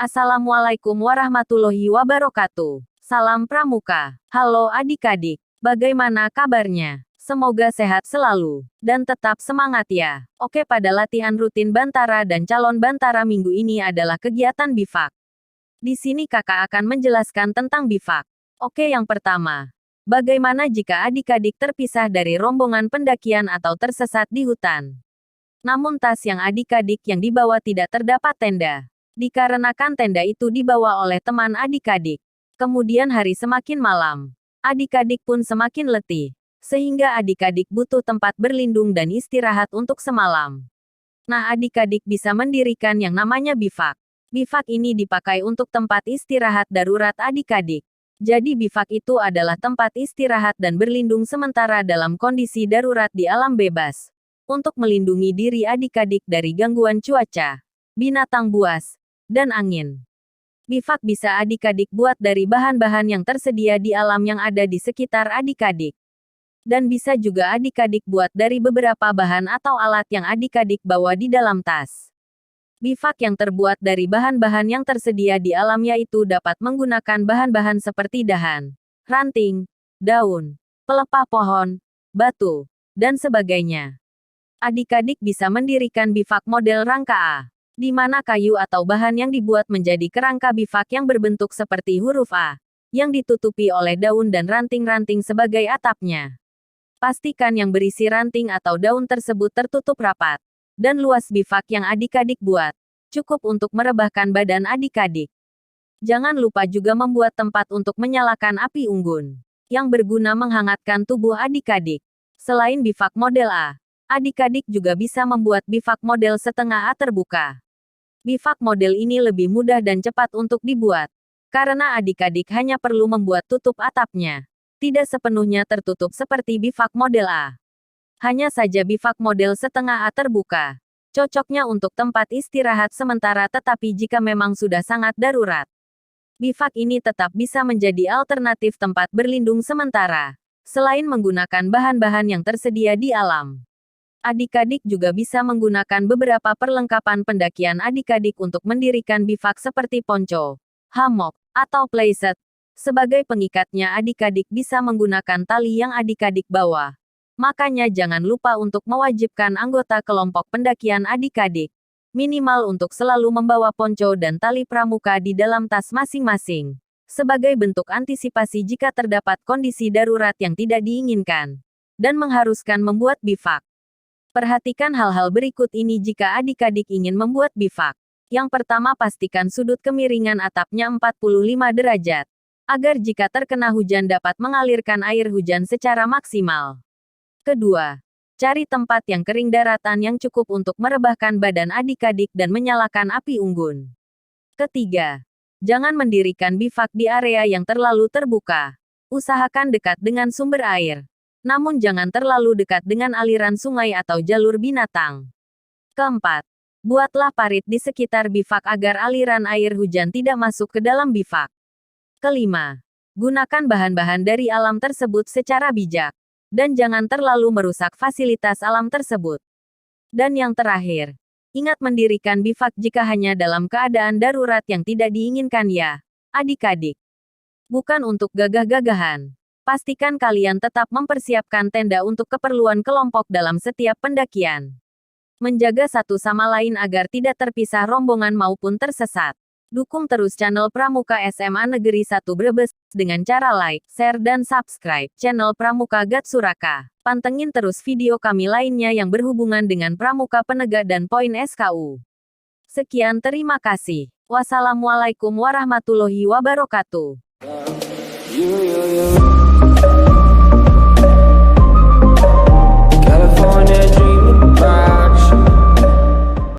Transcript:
Assalamualaikum warahmatullahi wabarakatuh. Salam Pramuka. Halo adik-adik, bagaimana kabarnya? Semoga sehat selalu, dan tetap semangat ya. Oke, pada latihan rutin Bantara dan calon Bantara minggu ini adalah kegiatan bivak. Di sini kakak akan menjelaskan tentang bivak. Oke, yang pertama. Bagaimana jika adik-adik terpisah dari rombongan pendakian atau tersesat di hutan? Namun tas yang adik-adik yang dibawa tidak terdapat tenda. Dikarenakan tenda itu dibawa oleh teman adik-adik. Kemudian hari semakin malam. Adik-adik pun semakin letih. Sehingga adik-adik butuh tempat berlindung dan istirahat untuk semalam. Nah, adik-adik bisa mendirikan yang namanya bivak. Bivak ini dipakai untuk tempat istirahat darurat adik-adik. Jadi bivak itu adalah tempat istirahat dan berlindung sementara dalam kondisi darurat di alam bebas. Untuk melindungi diri adik-adik dari gangguan cuaca, binatang buas, dan angin. Bivak bisa adik-adik buat dari bahan-bahan yang tersedia di alam yang ada di sekitar adik-adik. Dan bisa juga adik-adik buat dari beberapa bahan atau alat yang adik-adik bawa di dalam tas. Bivak yang terbuat dari bahan-bahan yang tersedia di alam yaitu dapat menggunakan bahan-bahan seperti dahan, ranting, daun, pelepah pohon, batu, dan sebagainya. Adik-adik bisa mendirikan bivak model rangka A, di mana kayu atau bahan yang dibuat menjadi kerangka bivak yang berbentuk seperti huruf A, yang ditutupi oleh daun dan ranting-ranting sebagai atapnya. Pastikan yang berisi ranting atau daun tersebut tertutup rapat, dan luas bivak yang adik-adik buat, cukup untuk merebahkan badan adik-adik. Jangan lupa juga membuat tempat untuk menyalakan api unggun, yang berguna menghangatkan tubuh adik-adik. Selain bivak model A, adik-adik juga bisa membuat bivak model setengah A terbuka. Bivak model ini lebih mudah dan cepat untuk dibuat, karena adik-adik hanya perlu membuat tutup atapnya. Tidak sepenuhnya tertutup seperti bivak model A. Hanya saja bivak model setengah A terbuka. Cocoknya untuk tempat istirahat sementara tetapi jika memang sudah sangat darurat, bivak ini tetap bisa menjadi alternatif tempat berlindung sementara. Selain menggunakan bahan-bahan yang tersedia di alam, adik-adik juga bisa menggunakan beberapa perlengkapan pendakian adik-adik untuk mendirikan bivak seperti ponco, hammock, atau playset. Sebagai pengikatnya adik-adik bisa menggunakan tali yang adik-adik bawa. Makanya jangan lupa untuk mewajibkan anggota kelompok pendakian adik-adik, minimal untuk selalu membawa ponco dan tali pramuka di dalam tas masing-masing. Sebagai bentuk antisipasi jika terdapat kondisi darurat yang tidak diinginkan, dan mengharuskan membuat bivak. Perhatikan hal-hal berikut ini jika adik-adik ingin membuat bivak. Yang pertama, pastikan sudut kemiringan atapnya 45 derajat. Agar jika terkena hujan dapat mengalirkan air hujan secara maksimal. Kedua, cari tempat yang kering daratan yang cukup untuk merebahkan badan adik-adik dan menyalakan api unggun. Ketiga, jangan mendirikan bivak di area yang terlalu terbuka. Usahakan dekat dengan sumber air. Namun jangan terlalu dekat dengan aliran sungai atau jalur binatang. Keempat, buatlah parit di sekitar bivak agar aliran air hujan tidak masuk ke dalam bivak. Kelima, gunakan bahan-bahan dari alam tersebut secara bijak. Dan jangan terlalu merusak fasilitas alam tersebut. Dan yang terakhir, ingat mendirikan bivak jika hanya dalam keadaan darurat yang tidak diinginkan ya, adik-adik. Bukan untuk gagah-gagahan. Pastikan kalian tetap mempersiapkan tenda untuk keperluan kelompok dalam setiap pendakian. Menjaga satu sama lain agar tidak terpisah rombongan maupun tersesat. Dukung terus channel Pramuka SMA Negeri 1 Brebes dengan cara like, share dan subscribe channel Pramuka Gatsuraka. Pantengin terus video kami lainnya yang berhubungan dengan Pramuka Penegak dan Poin SKU. Sekian, terima kasih. Wassalamualaikum warahmatullahi wabarakatuh.